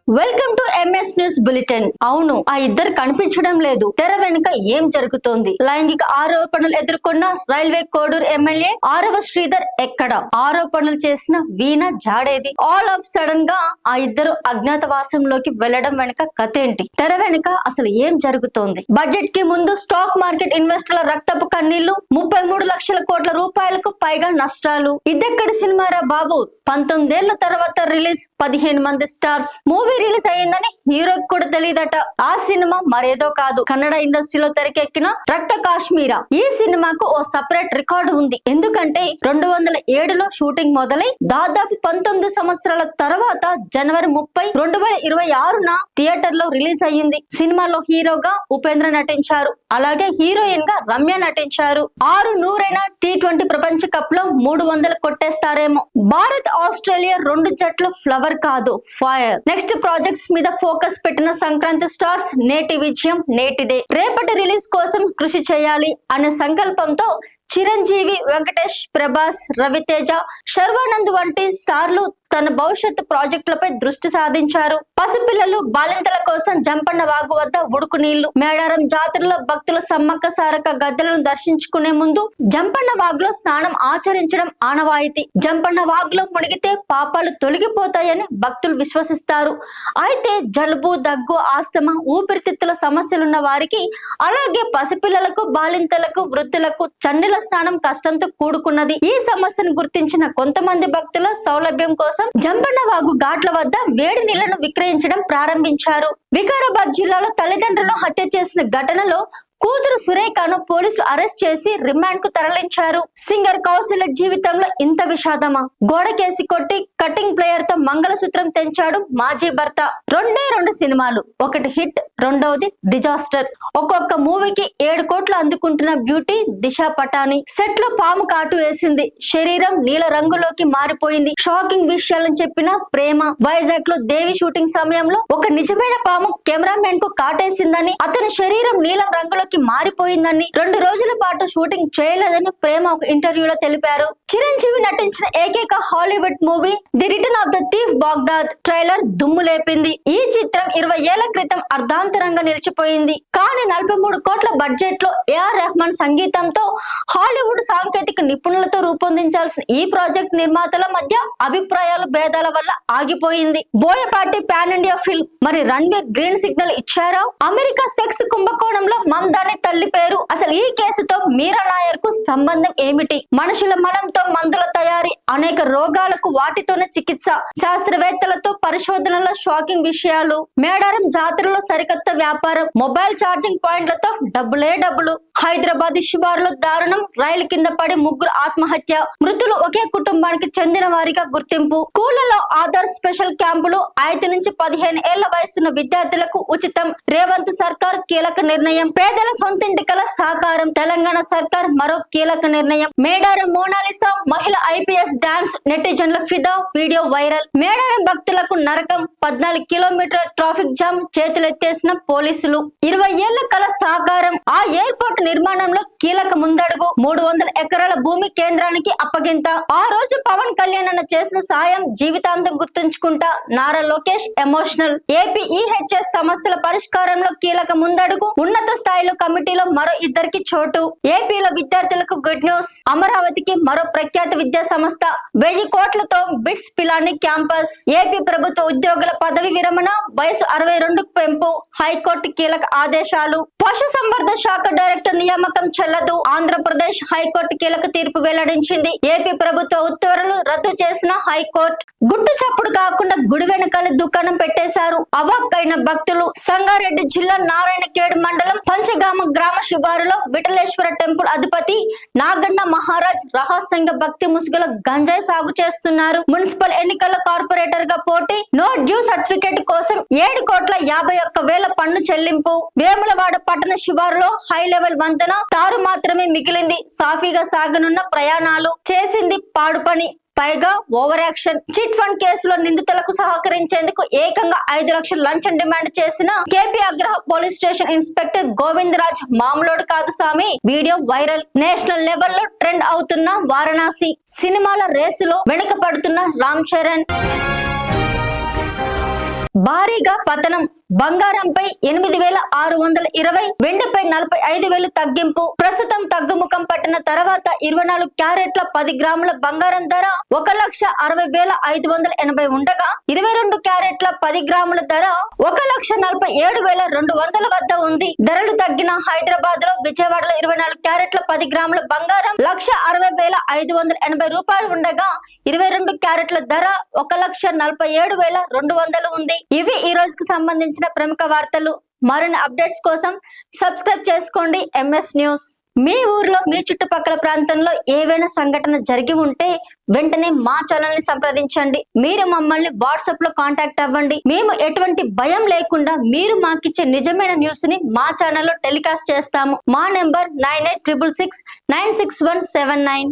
Welcome to MS news bulletin. అవును, ఆ ఇద్దరు కనిపించడం లేదు. తెర వెనుక ఏం జరుగుతోంది? లైంగిక ఆరోపణలు ఎదుర్కొన్న రైల్వే కోడూరు ఎమ్మెల్యే ఆరవ శ్రీధర్ ఎక్కడ? ఆరోపణలు చేసిన వీణ జాడేది? ఆల్ ఆఫ్ సడన్ గా ఆ ఇద్దరు అజ్ఞాతవాసంలోకి వెళ్లడం వెనుక కథ ఏంటి? తెర వెనుక అసలు ఏం జరుగుతోంది? బడ్జెట్ కి ముందు స్టాక్ మార్కెట్ ఇన్వెస్టర్ల రక్తపు కన్నీళ్లు, 33 లక్షల కోట్ల రూపాయలకు పైగా నష్టాలు. ఇదెక్కడి సినిమారా బాబు? 19 ఏళ్ల తర్వాత రిలీజ్, 15 మంది స్టార్స్. మూవీ రిలీజ్ అయ్యిందని హీరోకి కూడా తెలియదట. ఆ సినిమా మరేదో కాదు, కన్నడ ఇండస్ట్రీలో తెరకెక్కిన రక్త కాశ్మీరా. ఈ సినిమాకు ఓ సపరేట్ రికార్డు ఉంది. ఎందుకంటే 2007లో షూటింగ్ మొదలై దాదాపు 19 సంవత్సరాల తర్వాత జనవరి 30, 2026న థియేటర్ లో రిలీజ్ అయ్యింది. సినిమాలో హీరోగా ఉపేంద్ర నటించారు, అలాగే హీరోయిన్ గా రమ్య నటించారు. 600 T20 ప్రపంచ కప్ లో 300 కొట్టేస్తారేమో. భారత్ ఆస్ట్రేలియా 2 జట్లు ఫ్లవర్ కాదు, ఫైర్. నెక్స్ట్ ప్రాజెక్ట్స్ మీద ఫోకస్ పెట్టిన సంక్రాంతి స్టార్స్ నేటి విజయం నేటిదే. రేపటి రిలీజ్ కోసం కృషి చేయాలి అనే సంకల్పంతో చిరంజీవి, వెంకటేష్, ప్రభాస్, రవితేజ, శర్వానంద్ వంటి స్టార్లు తన భవిష్యత్తు ప్రాజెక్టులపై దృష్టి సాధించారు. పసిపిల్లలు, బాలింతల కోసం జంపన్న వాగు వద్ద ఉడుకు నీళ్లు. మేడారం జాతరలో భక్తుల సమ్మక్క సారక్క గద్దెలను దర్శించుకునే ముందు జంపన్న వాగులో స్నానం ఆచరించడం ఆనవాయితీ. జంపన్న వాగులో మునిగితే పాపాలు తొలగిపోతాయని భక్తులు విశ్వసిస్తారు. అయితే జలుబు, దగ్గు, ఆస్తమా, ఊపిరితిత్తుల సమస్యలున్న వారికి, అలాగే పసిపిల్లలకు, బాలింతలకు, వృద్ధులకు చన్నీల స్నానం కష్టంతో కూడుకున్నది. ఈ సమస్యను గుర్తించిన కొంతమంది భక్తుల సౌలభ్యం కోసం జంపన్న వాగు ఘాట్ల వద్ద వేడి నీళ్లను విక్రయించడం ప్రారంభించారు. వికారాబాద్ జిల్లాలో తల్లిదండ్రులను హత్య చేసిన ఘటనలో కూతురు సురేఖను పోలీసులు అరెస్ట్ చేసి రిమాండ్ కు తరలించారు. సింగర్ కౌశల్య జీవితంలో ఇంత విషాదమా? గోడకేసి కొట్టి కటింగ్ ప్లేయర్ తో మంగళసూత్రం తెంచాడు మాజీ భర్త. 2 సినిమాలు, ఒకటి హిట్, రెండవది డిజాస్టర్. ఒక్కొక్క మూవీకి 7 కోట్లు అందుకుంటున్న బ్యూటీ దిశా పటాని సెట్ లో పాము కాటు వేసింది. శరీరం నీల రంగులోకి మారిపోయింది. షాకింగ్ విషయాలను చెప్పిన ప్రేమ. వైజాగ్ లో దేవి షూటింగ్ సమయంలో ఒక నిజమైన పాము కెమెరామెన్ కు కాటేసిందని, అతని శరీరం నీలం రంగులోకి మారిపోయిందని, 2 రోజుల పాటు షూటింగ్ చేయలేదని ప్రేమ ఒక ఇంటర్వ్యూలో తెలిపారు. చిరంజీవి నటించిన ఏకైక Hollywood movie the return of the thief Baghdad trailer దుమ్ము లేపింది. ఈ చిత్రం 20 ఏళ్ల క్రితం అర్ధాంతరంగా నిలిచిపోయింది. కానీ 43 కోట్ల బడ్జెట్ లో ఏఆర్ రెహమాన్ సంగీతంతో హాలీవుడ్ సాంకేతిక నిపుణులతో రూపొందించాల్సిన ఈ ప్రాజెక్ట్ నిర్మాతల మధ్య అభిప్రాయాల భేదాల వల్ల ఆగిపోయింది. Boyapati pan India film. మరి రణ్వీర్ గ్రీన్ సిగ్నల్ ఇచ్చారా? అమెరికా సెక్స్ కుంభకోణంలో మమదాని తల్లి పేరు. అసలు ఈ కేసుతో మీరా నాయర్ కు సంబంధం ఏమిటి? మనుషుల మలంతో మందుల తయారీ, అనేక రోగాలకు వాటితోనే చికిత్స, శాస్త్రవేత్తలతో పరిశోధనల షాకింగ్ విషయాలు, మేడారం జాతరలో సరికొత్త వ్యాపారం, మొబైల్ ఛార్జింగ్ పాయింట్లతో డబ్బులే డబ్బులు. హైదరాబాద్ శివారులో దారుణం, రైలు కింద పడి 3 ఆత్మహత్య. మృతులు ఒకే కుటుంబానికి చెందిన వారిగా గుర్తింపు. స్కూళ్లలో ఆధార్ స్పెషల్ క్యాంపులు. 5 నుంచి 15 ఏళ్ల వయసున్న విద్యార్థులకు ఉచితం. రేవంత్ సర్కార్ కీలక నిర్ణయం. పేదల సొంతింటి కల సాకారం. తెలంగాణ సర్కార్ మరో కీలక నిర్ణయం. మేడారం మోనాలిసా మహిళ ఐపీఎస్ డాన్స్, నెటిజన్ల ఫిదా, వీడియో వైరల్. మేడారం భక్తులకు నరకం, 14 కిలోమీటర్ల ట్రాఫిక్ జామ్, చేతులెత్తేసిన పోలీసులు. 20 ఏళ్ల కల సాకారం. ఆ ఎయిర్పోర్ట్ నిర్మాణంలో కీలక ముందడుగు. 300 ఎకరాల భూమి కేంద్రానికి అప్పగింత. ఆ రోజు పవన్ కళ్యాణ్ అన్న చేసిన సాయం జీవితాంతం గుర్తుంచుకుంటా. Nara Lokesh emotional. AP EHS సమస్యల పరిష్కారంలో కీలక ముందడుగు. ఉన్నత స్థాయిలో కమిటీలో మరో 2కి చోటు. ఏపీలో విద్యార్థులకు గుడ్ న్యూస్. అమరావతికి మరో ప్రఖ్యాత విద్యా సంస్థ. 1000 కోట్లతో బిట్స్ పిలాని క్యాంపస్. ఏపీ ప్రభుత్వ ఉద్యోగుల పదవి విరమణ, వయసు 62కు పెంపు. హైకోర్టు కీలక ఆదేశాలు. పశు సంవర్ధ శాఖ డైరెక్టర్ నియామకం చెల్లదు. ఆంధ్రప్రదేశ్ హైకోర్టు కీలక తీర్పు వెల్లడించింది. ఏపీ ప్రభుత్వ ఉత్తర్వులు రద్దు చేసిన హైకోర్టు. గుట్టు చప్పుడు కాకుండా గుడి వెనకాల దుకాణం పెట్టేశారు. అవాక్కైన భక్తులు. సంగారెడ్డి జిల్లా నారాయణఖేడ్ మండలం పంచగామ గ్రామ శివారులో విఠలేశ్వర టెంపుల్ అధిపతి నాగన్న మహారాజ్ రహస్యంగా భక్తి ముసుగులో గంజాయి సాగు చేస్తున్నారు. మున్సిపల్ ఎన్నికల్లో కార్పొరేటర్ గా పోటీ. నో డ్యూ సర్టిఫికేట్ కోసం 7,51,000 పన్ను చెల్లింపు. వేములవాడ పట్టణ శివారులో హై లెవెల్ వంతెన తారు మాత్రమే మిగిలింది. సాఫీగా సాగనున్న ప్రయాణాలు. చేసింది పాడు పని, పైగా ఓవర్ యాక్షన్. చిట్ ఫండ్ కేసులో నిందితులకు సహకరించేందుకు ఏకంగా 5 లక్షల లంచం డిమాండ్ చేసిన కేపీ అగ్రహ police station inspector Govind Raj మామూలుడు కాదు సామి. Video viral. నేషనల్ లెవెల్లో ట్రెండ్ అవుతున్న వారణాసి. సినిమాల రేసులో వెనుక పడుతున్న రామ్ చరణ్. భారీగా పతనం. బంగారంపై 8,620, వెండిపై 45,000 తగ్గింపు. ప్రస్తుతం తగ్గుముఖం పట్టిన తర్వాత 24 క్యారెట్ల 10 గ్రాముల బంగారం ధర 1,60,580 ఉండగా 22 క్యారెట్ల 10 గ్రాముల ధర 1,47,200 వద్ద ఉంది. ధరలు తగ్గిన హైదరాబాద్ లో విజయవాడలో 24 క్యారెట్ల 10 గ్రాముల బంగారం 1,60,580 రూపాయలు ఉండగా 22 క్యారెట్ల ధర 1,47,200 ఉంది. ఇవి ఈ రోజుకి సంబంధించిన ప్రముఖ వార్తలు. మరిన్ని అప్డేట్స్ కోసం సబ్స్క్రైబ్ చేసుకోండి MS న్యూస్. మీ ఊర్లో మీ చుట్టుపక్కల ప్రాంతంలో ఏవైనా సంఘటన జరిగి ఉంటే వెంటనే మా ఛానల్ ని సంప్రదించండి. మీరు మమ్మల్ని వాట్సాప్ లో కాంటాక్ట్ అవ్వండి. మేము ఎటువంటి భయం లేకుండా మీరు మాకిచ్చే నిజమైన న్యూస్ ని మా ఛానల్లో టెలికాస్ట్ చేస్తాము. మా నెంబర్ 9866696179.